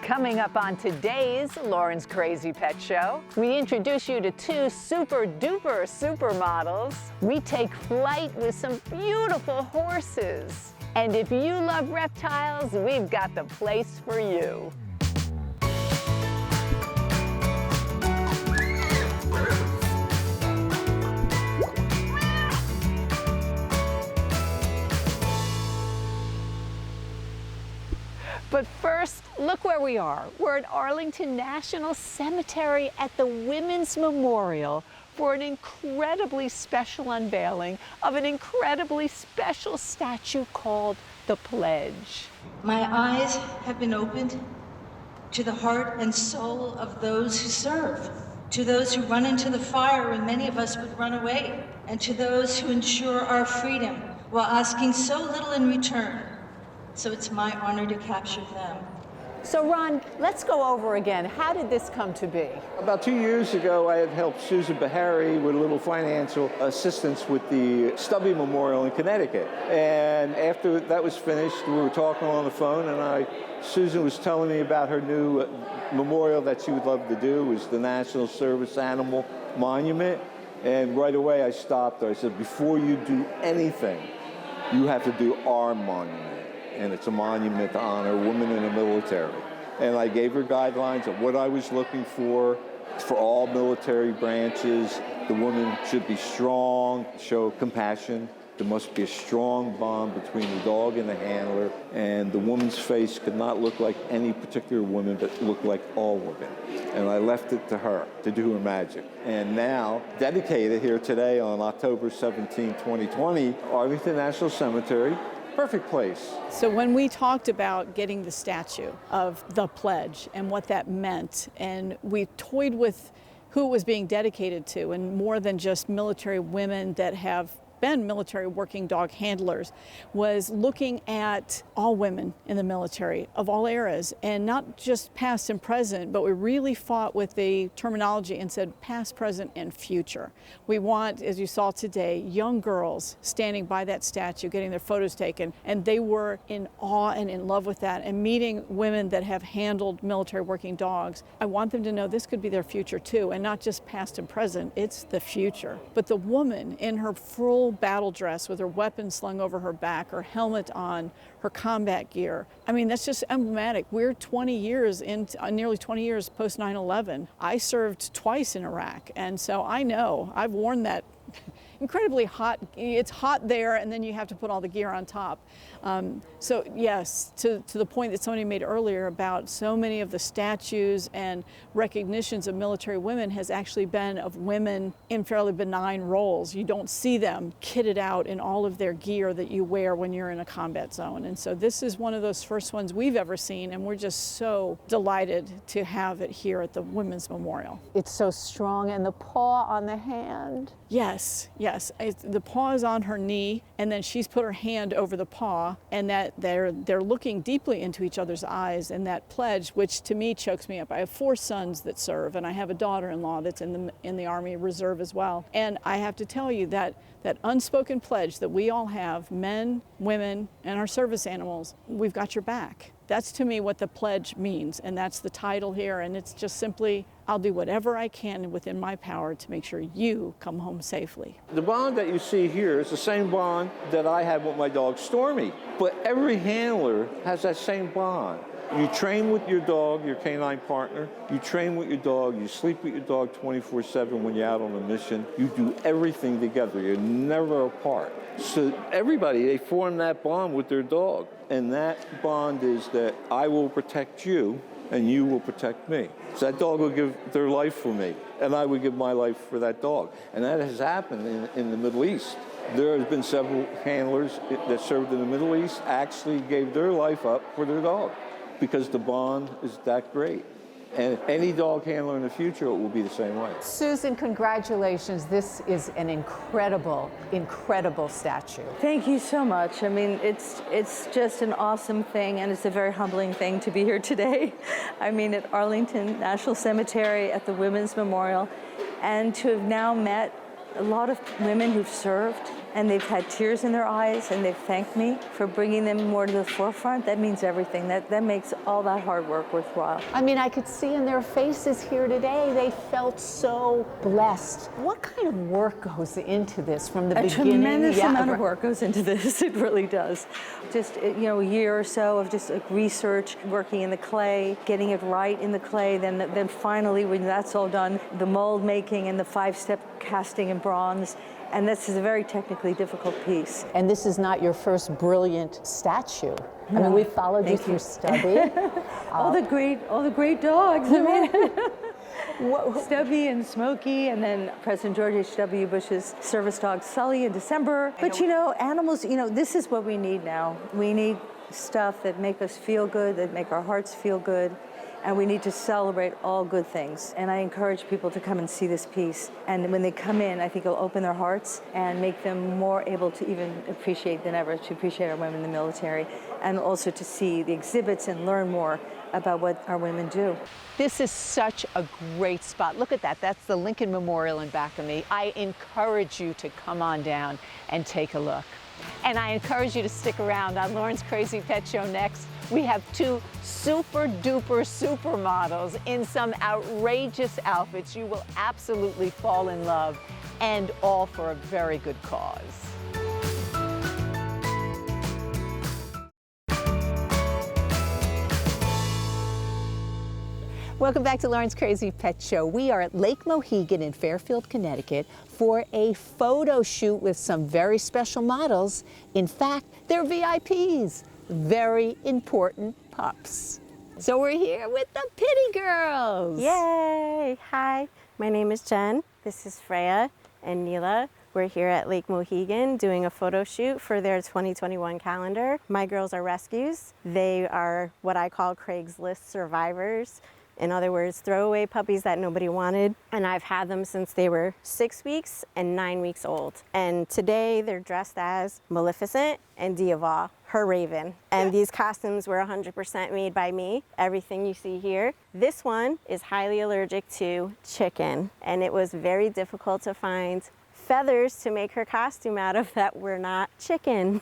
Coming up on today's Lauren's Crazy Pet Show, we introduce you to two super-duper supermodels. We take flight with some beautiful horses. And if you love reptiles, we've got the place for you. But first, look where we are. We're at Arlington National Cemetery at the Women's Memorial for an incredibly special unveiling of an incredibly special statue called the Pledge. My eyes have been opened to the heart and soul of those who serve, to those who run into the fire when many of us would run away, and to those who ensure our freedom while asking so little in return. So it's my honor to capture them. So Ron, let's go over again. How did this come to be? About 2 years ago, I had helped Susan Bahary with a little financial assistance with the Stubby Memorial in Connecticut. And after that was finished, we were talking on the phone, and Susan was telling me about her new memorial that she would love to do. It was the National Service Animal Monument. And right away I stopped her. I said, before you do anything, you have to do our monument. And it's a monument to honor women in the military. And I gave her guidelines of what I was looking for all military branches. The woman should be strong, show compassion. There must be a strong bond between the dog and the handler, and the woman's face could not look like any particular woman, but look like all women. And I left it to her to do her magic. And now, dedicated here today on October 17, 2020, Arlington National Cemetery. Perfect place. So when we talked about getting the statue of the Pledge and what that meant, and we toyed with who it was being dedicated to, and more than just military women that have been military working dog handlers, was looking at all women in the military of all eras, and not just past and present, but we really fought with the terminology and said past, present, and future. We want, as you saw today, young girls standing by that statue, getting their photos taken, and they were in awe and in love with that, and meeting women that have handled military working dogs. I want them to know this could be their future too, and not just past and present, it's the future. But the woman in her full battle dress with her weapon slung over her back, her helmet on, her combat gear. I mean, that's just emblematic. We're 20 years nearly 20 years post 9/11. I served twice in Iraq, and so I know, I've worn that incredibly hot, it's hot there, and then you have to put all the gear on top. So yes, to the point that somebody made earlier about so many of the statues and recognitions of military women has actually been of women in fairly benign roles. You don't see them kitted out in all of their gear that you wear when you're in a combat zone. And so this is one of those first ones we've ever seen, and we're just so delighted to have it here at the Women's Memorial. It's so strong, and the paw on the hand. Yes. The paw is on her knee, and then she's put her hand over the paw, and that they're looking deeply into each other's eyes. And that pledge, which to me chokes me up. I have 4 sons that serve, and I have a daughter-in-law that's in the Army Reserve as well. And I have to tell you that unspoken pledge that we all have, men, women, and our service animals, we've got your back. That's to me what the pledge means, and that's the title here, and it's just simply, I'll do whatever I can within my power to make sure you come home safely. The bond that you see here is the same bond that I had with my dog Stormy, but every handler has that same bond. You train with your dog, your canine partner. You train with your dog. You sleep with your dog 24/7 when you're out on a mission. You do everything together. You're never apart. So everybody, they form that bond with their dog. And that bond is that I will protect you and you will protect me. So that dog will give their life for me, and I would give my life for that dog. And that has happened in the Middle East. There has been several handlers that served in the Middle East actually gave their life up for their dog, because the bond is that great. And any dog handler in the future, it will be the same way. Susan, congratulations. This is an incredible, incredible statue. Thank you so much. I mean, it's just an awesome thing, and it's a very humbling thing to be here today. I mean, at Arlington National Cemetery at the Women's Memorial, and to have now met a lot of women who've served and they've had tears in their eyes, and they've thanked me for bringing them more to the forefront. That means everything. That makes all that hard work worthwhile. I mean, I could see in their faces here today, they felt so blessed. What kind of work goes into this from the beginning? A tremendous amount of work goes into this. It really does. Just, you know, a year or so of just like research, working in the clay, getting it right in the clay. Then finally, when that's all done, the mold making and the 5-step casting in bronze. And this is a very technically difficult piece. And this is not your first brilliant statue. No. I mean, we followed you through Stubby. all the great dogs. I mean, Stubby and Smokey, and then President George H.W. Bush's service dog Sully in December. But you know, animals, you know, this is what we need now. We need stuff that make us feel good, that make our hearts feel good. And we need to celebrate all good things. And I encourage people to come and see this piece. And when they come in, I think it'll open their hearts and make them more able to even appreciate than ever, to appreciate our women in the military, and also to see the exhibits and learn more about what our women do. This is such a great spot. Look at that. That's the Lincoln Memorial in back of me. I encourage you to come on down and take a look. And I encourage you to stick around. On Lauren's Crazy Pet Show next, we have 2 super duper supermodels in some outrageous outfits. You will absolutely fall in love, and all for a very good cause. Welcome back to Lauren's Crazy Pet Show. We are at Lake Mohegan in Fairfield, Connecticut for a photo shoot with some very special models. In fact, they're VIPs, very important pups. So we're here with the Pitty Girls. Yay! Hi, my name is Jen. This is Freya and Neela. We're here at Lake Mohegan doing a photo shoot for their 2021 calendar. My girls are rescues. They are what I call Craigslist survivors. In other words, throwaway puppies that nobody wanted. And I've had them since they were 6 weeks and 9 weeks old. And today they're dressed as Maleficent and Diava, her raven. And these costumes were 100% made by me. Everything you see here. This one is highly allergic to chicken. And it was very difficult to find feathers to make her costume out of that were not chicken.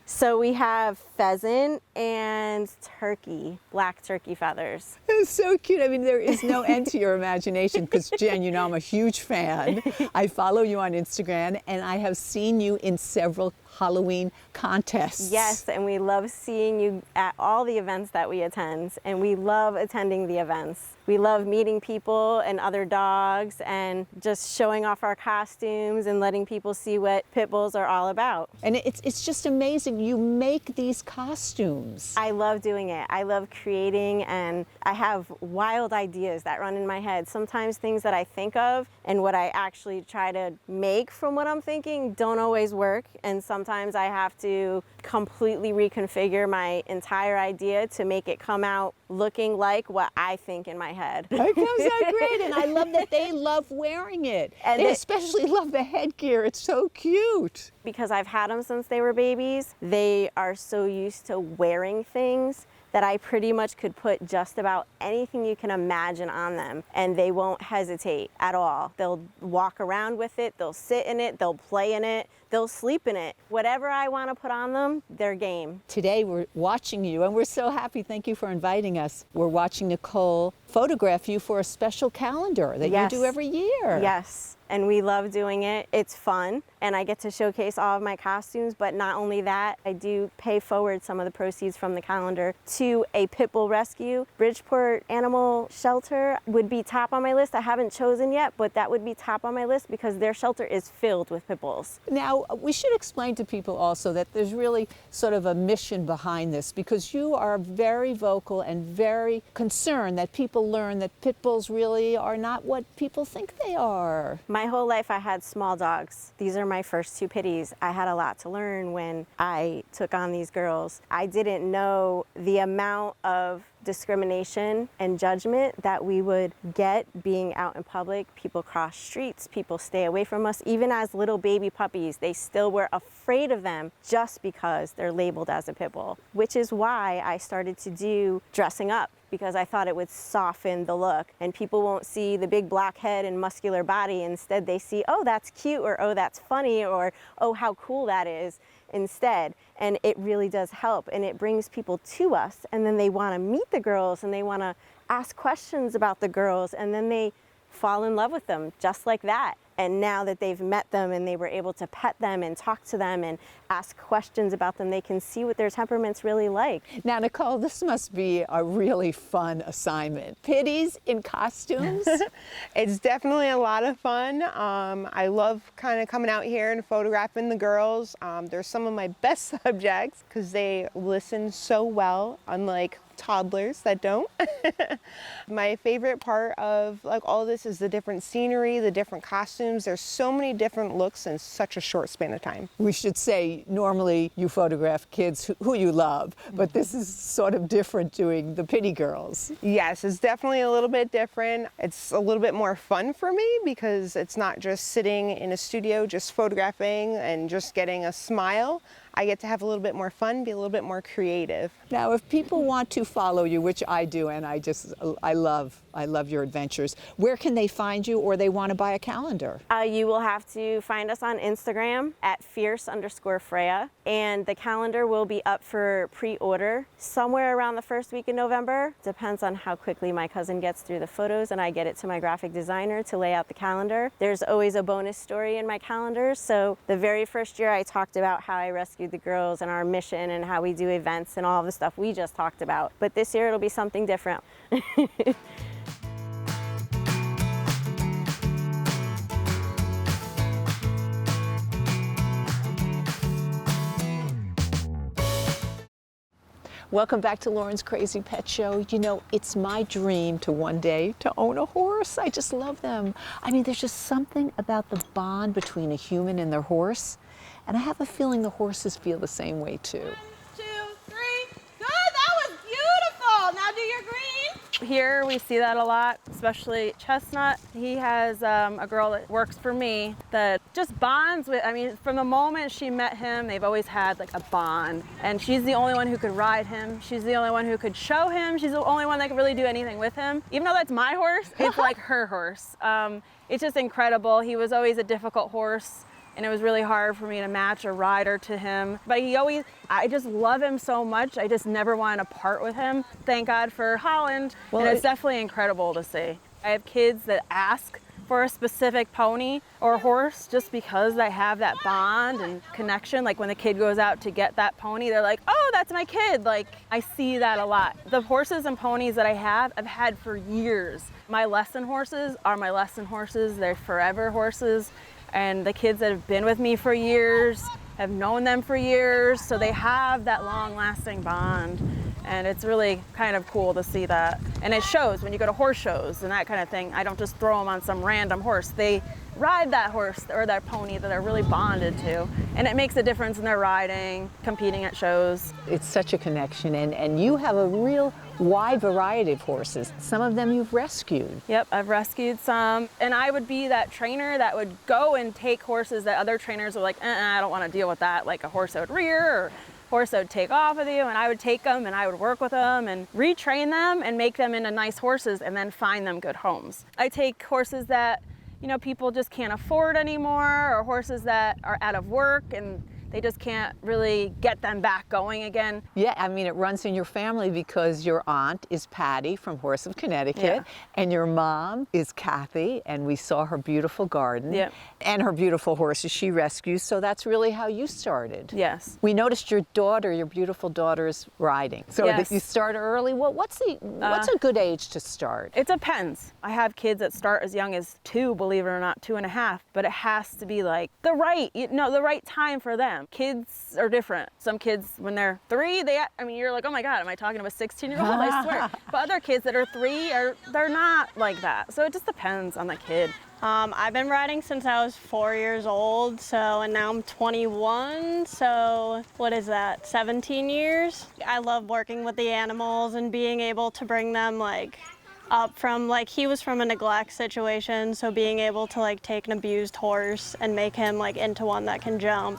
So we have pheasant and turkey, black turkey feathers. It's so cute. I mean, there is no end to your imagination because, Jen, you know I'm a huge fan. I follow you on Instagram, and I have seen you in several Halloween contests. Yes, and we love seeing you at all the events that we attend, and we love attending the events. We love meeting people and other dogs and just showing off our costumes and letting people see what pit bulls are all about. And it's just amazing. You make these costumes. I love doing it. I love creating, and I have wild ideas that run in my head. Sometimes things that I think of and what I actually try to make from what I'm thinking don't always work, and sometimes I have to completely reconfigure my entire idea to make it come out looking like what I think in my head. It comes out great, and I love that they love wearing it. And they especially love the headgear. It's so cute. Because I've had them since they were babies, they are so used to wearing things that I pretty much could put just about anything you can imagine on them, and they won't hesitate at all. They'll walk around with it, they'll sit in it, they'll play in it, they'll sleep in it. Whatever I want to put on them, they're game. Today we're watching you, and we're so happy. Thank you for inviting us. We're watching Nicole photograph you for a special calendar that you do every year. Yes. And we love doing it. It's fun, and I get to showcase all of my costumes, but not only that, I do pay forward some of the proceeds from the calendar to a pit bull rescue. Bridgeport Animal Shelter would be top on my list. I haven't chosen yet, but that would be top on my list because their shelter is filled with pit bulls. Now, we should explain to people also that there's really sort of a mission behind this, because you are very vocal and very concerned that people learn that pit bulls really are not what people think they are. My whole life I had small dogs. These are my first 2 pitties. I had a lot to learn when I took on these girls. I didn't know the amount of discrimination and judgment that we would get being out in public. People cross streets, people stay away from us. Even as little baby puppies, they still were afraid of them just because they're labeled as a pit bull, which is why I started to do dressing up, because I thought it would soften the look and people won't see the big black head and muscular body. Instead, they see, oh, that's cute, or oh, that's funny, or oh, how cool that is instead. And it really does help, and it brings people to us, and then they want to meet the girls and they want to ask questions about the girls, and then they fall in love with them just like that. And now that they've met them and they were able to pet them and talk to them and ask questions about them, they can see what their temperament's really like. Now, Nicole, this must be a really fun assignment. Pitties in costumes? It's definitely a lot of fun. I love kind of coming out here and photographing the girls. They're some of my best subjects because they listen so well, unlike toddlers that don't. My favorite part of like all this is the different scenery, the different costumes. There's so many different looks in such a short span of time. We should say normally you photograph kids who you love, but this is sort of different doing the pitty girls. Yes, it's definitely a little bit different. It's a little bit more fun for me because it's not just sitting in a studio just photographing and just getting a smile. I get to have a little bit more fun, be a little bit more creative. Now, if people want to follow you, which I do, and I love your adventures, where can they find you, or they want to buy a calendar? You will have to find us on Instagram at fierce_Freya, and the calendar will be up for pre-order somewhere around the first week in November. Depends on how quickly my cousin gets through the photos and I get it to my graphic designer to lay out the calendar. There's always a bonus story in my calendar. So the very first year I talked about how I rescued the girls and our mission and how we do events and all the stuff we just talked about. But this year it'll be something different. Welcome back to Lauren's Crazy Pet Show. You know, it's my dream to one day to own a horse. I just love them. I mean, there's just something about the bond between a human and their horse. And I have a feeling the horses feel the same way too. 1, 2, 3, good, that was beautiful. Now do your green. Here we see that a lot, especially Chestnut. He has a girl that works for me that just bonds with, I mean, from the moment she met him, they've always had like a bond. And she's the only one who could ride him. She's the only one who could show him. She's the only one that could really do anything with him. Even though that's my horse, it's like her horse. It's just incredible. He was always a difficult horse, and it was really hard for me to match a rider to him. But I just love him so much. I just never wanted to part with him. Thank God for Holland. Well, and it's definitely incredible to see. I have kids that ask for a specific pony or horse just because they have that bond and connection. Like when the kid goes out to get that pony, they're like, oh, that's my kid. Like I see that a lot. The horses and ponies that I have, I've had for years. My lesson horses are my lesson horses. They're forever horses. And the kids that have been with me for years have known them for years, so they have that long-lasting bond. And it's really kind of cool to see that. And it shows when you go to horse shows and that kind of thing. I don't just throw them on some random horse. They ride that horse or that pony that they're really bonded to. And it makes a difference in their riding, competing at shows. It's such a connection, and you have a real wide variety of horses. Some of them you've rescued. Yep, I've rescued some. And I would be that trainer that would go and take horses that other trainers were like, I don't want to deal with that, like a horse that would rear or horse that would take off with you. And I would take them and I would work with them and retrain them and make them into nice horses and then find them good homes. I take horses that, you know, people just can't afford anymore, or horses that are out of work and they just can't really get them back going again. Yeah, I mean, it runs in your family because your aunt is Patty from Horse of Connecticut, and your mom is Kathy, and we saw her beautiful garden and her beautiful horses she rescues, so that's really how you started. Yes. We noticed your daughter, your beautiful daughter's riding. So did you start early? What's a good age to start? It depends. I have kids that start as young as 2, believe it or not, 2.5, but it has to be like the right time for them. them. Kids are different. Some kids, when they're 3, you're like, oh my God, am I talking to a 16-year-old? I swear. But other kids that are 3, they're not like that. So it just depends on the kid. I've been riding since I was 4 years old, and now I'm 21, so what is that, 17 years? I love working with the animals and being able to bring them up from, he was from a neglect situation, so being able to take an abused horse and make him into one that can jump.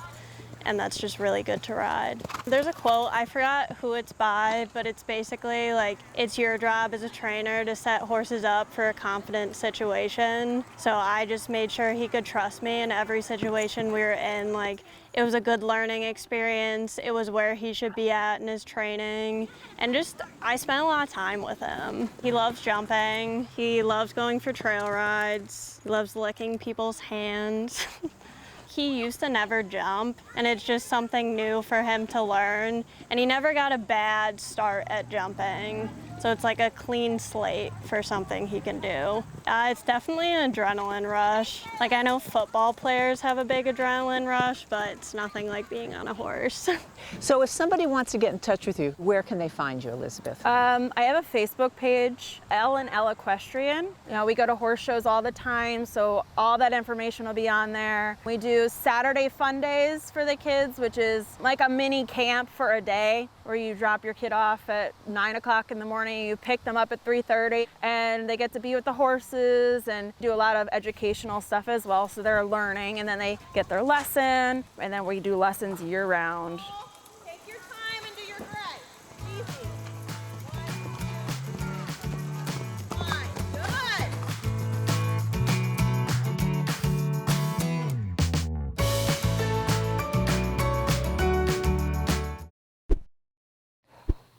And that's just really good to ride. There's a quote, I forgot who it's by, but it's basically it's your job as a trainer to set horses up for a confident situation. So I just made sure he could trust me in every situation we were in. It was a good learning experience. It was where he should be at in his training. And I spent a lot of time with him. He loves jumping. He loves going for trail rides. He loves licking people's hands. He used to never jump, and it's just something new for him to learn. And he never got a bad start at jumping. So it's a clean slate for something he can do. It's definitely an adrenaline rush. I know football players have a big adrenaline rush, but it's nothing like being on a horse. So if somebody wants to get in touch with you, where can they find you, Elizabeth? I have a Facebook page, Elle and Elle Equestrian. We go to horse shows all the time, so all that information will be on there. We do Saturday fun days for the kids, which is like a mini camp for a day, where you drop your kid off at 9 o'clock in the morning, you pick them up at 3:30, and they get to be with the horses and do a lot of educational stuff as well, so they're learning, and then they get their lesson, and then we do lessons year round. Take your time and do your breath. Easy. Fine.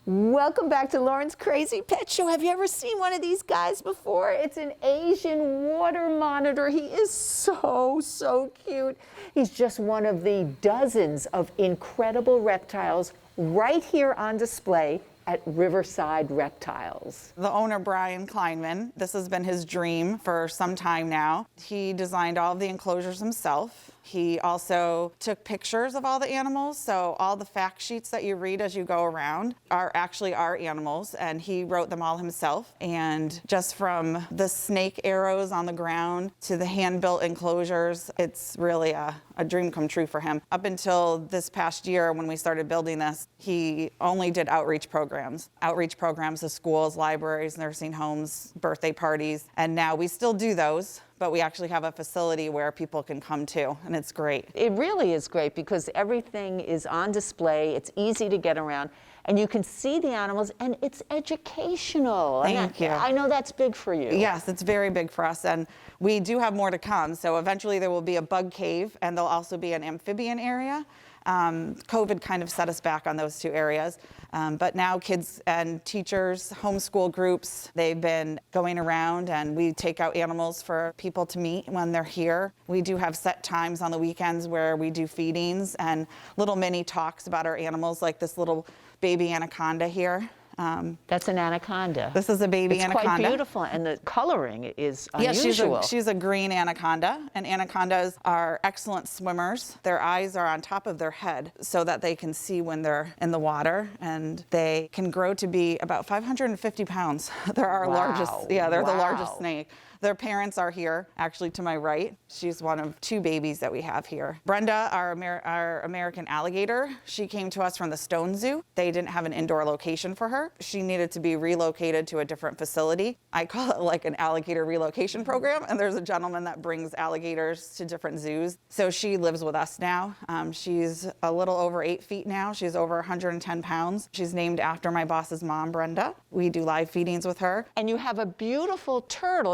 Welcome back to Lauren's Crazy Pet Show. Have you ever seen one of these guys before? It's an Asian water monitor. He is so cute. He's just one of the dozens of incredible reptiles right here on display at Riverside Reptiles. The owner, Brian Kleinman, this has been his dream for some time now. He designed all of the enclosures himself. He also took pictures of all the animals, so all the fact sheets that you read as you go around are actually our animals, and he wrote them all himself. And just from the snake arrows on the ground to the hand-built enclosures, it's really a dream come true for him. Up until this past year when we started building this, he only did outreach programs to schools, libraries, nursing homes, birthday parties, and now we still do those, but we actually have a facility where people can come to, and it's great. It really is great because everything is on display, it's easy to get around, and you can see the animals, and it's educational. Thank you. I know that's big for you. Yes, it's very big for us, and we do have more to come. So eventually there will be a bug cave, and there'll also be an amphibian area. COVID kind of set us back on those 2 areas. But now kids and teachers, homeschool groups, they've been going around, and we take out animals for people to meet when they're here. We do have set times on the weekends where we do feedings and little mini talks about our animals, like this little baby anaconda here. That's an anaconda. This is a baby anaconda. It's quite beautiful, and the coloring is unusual. Yeah, she's a green anaconda, and anacondas are excellent swimmers. Their eyes are on top of their head so that they can see when they're in the water, and they can grow to be about 550 pounds. They're our largest, they're the largest snake. Their parents are here, actually to my right. She's one of 2 babies that we have here. Brenda, our American alligator, she came to us from the Stone Zoo. They didn't have an indoor location for her. She needed to be relocated to a different facility. I call it like an alligator relocation program, and there's a gentleman that brings alligators to different zoos. So she lives with us now. She's a little over 8 feet now. She's over 110 pounds. She's named after my boss's mom, Brenda. We do live feedings with her. And you have a beautiful turtle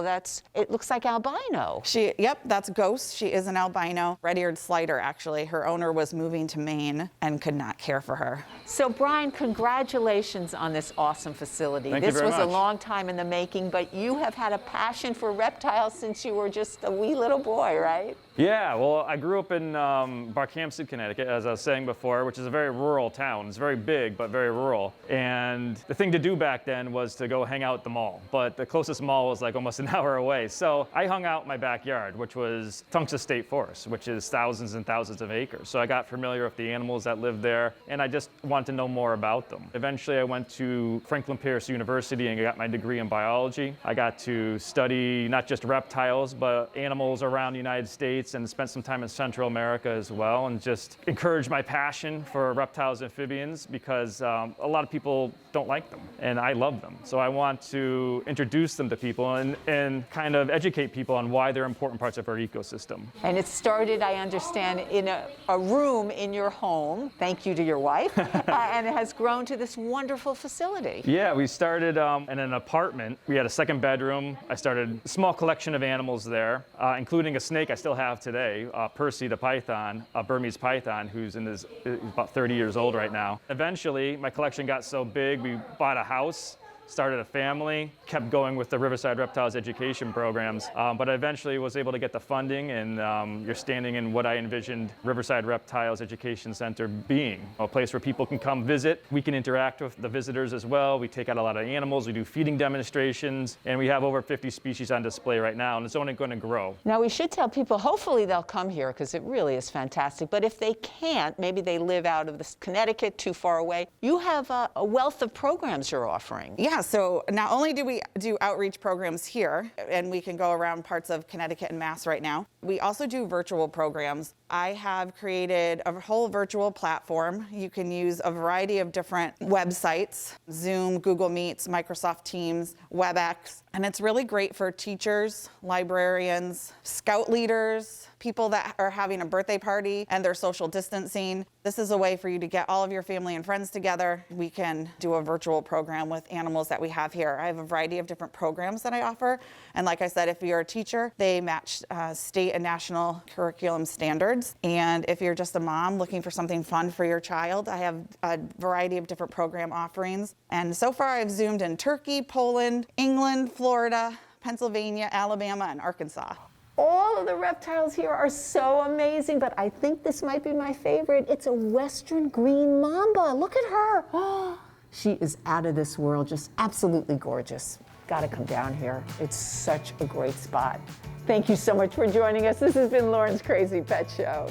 it looks like albino. Yep, that's Ghost. She is an albino, red-eared slider, actually. Her owner was moving to Maine and could not care for her. So Brian, congratulations on this awesome facility. Thank you This very was a much. long time in the making, but you have had a passion for reptiles since you were just a wee little boy, right? Yeah, well, I grew up in Barkhamsted, Connecticut, as I was saying before, which is a very rural town. It's very big, but very rural. And the thing to do back then was to go hang out at the mall. But the closest mall was like almost an hour away. So I hung out in my backyard, which was Tungus State Forest, which is thousands and thousands of acres. So I got familiar with the animals that lived there, and I just wanted to know more about them. Eventually, I went to Franklin Pierce University and got my degree in biology. I got to study not just reptiles, but animals around the United States, and spent some time in Central America as well, and just encouraged my passion for reptiles and amphibians because a lot of people don't like them, and I love them. So I want to introduce them to people and kind of educate people on why they're important parts of our ecosystem. And it started, I understand, in a room in your home, thank you to your wife, and it has grown to this wonderful facility. Yeah, we started in an apartment. We had a second bedroom. I started a small collection of animals there, including a snake I still have today, Percy the python, a Burmese python, who's he's about 30 years old right now. Eventually, my collection got so big, we bought a house, started a family, kept going with the Riverside Reptiles education programs, but I eventually was able to get the funding, and you're standing in what I envisioned Riverside Reptiles Education Center being, a place where people can come visit. We can interact with the visitors as well. We take out a lot of animals, we do feeding demonstrations, and we have over 50 species on display right now, and it's only going to grow. Now, we should tell people, hopefully they'll come here because it really is fantastic, but if they can't, maybe they live out of Connecticut, too far away, you have a wealth of programs you're offering. Yeah, so not only do we do outreach programs here, and we can go around parts of Connecticut and Mass right now, we also do virtual programs. I have created a whole virtual platform. You can use a variety of different websites, Zoom, Google Meets, Microsoft Teams, WebEx, and it's really great for teachers, librarians, scout leaders, people that are having a birthday party and they're social distancing. This is a way for you to get all of your family and friends together. We can do a virtual program with animals that we have here. I have a variety of different programs that I offer. And like I said, if you're a teacher, they match state and national curriculum standards. And if you're just a mom looking for something fun for your child, I have a variety of different program offerings. And so far I've Zoomed in Turkey, Poland, England, Florida, Pennsylvania, Alabama, and Arkansas. All of the reptiles here are so amazing, but I think this might be my favorite. It's a western green mamba. Look at her. Oh, she is out of this world, just absolutely gorgeous. Gotta come down here. It's such a great spot. Thank you so much for joining us. This has been Lauren's Crazy Pet Show.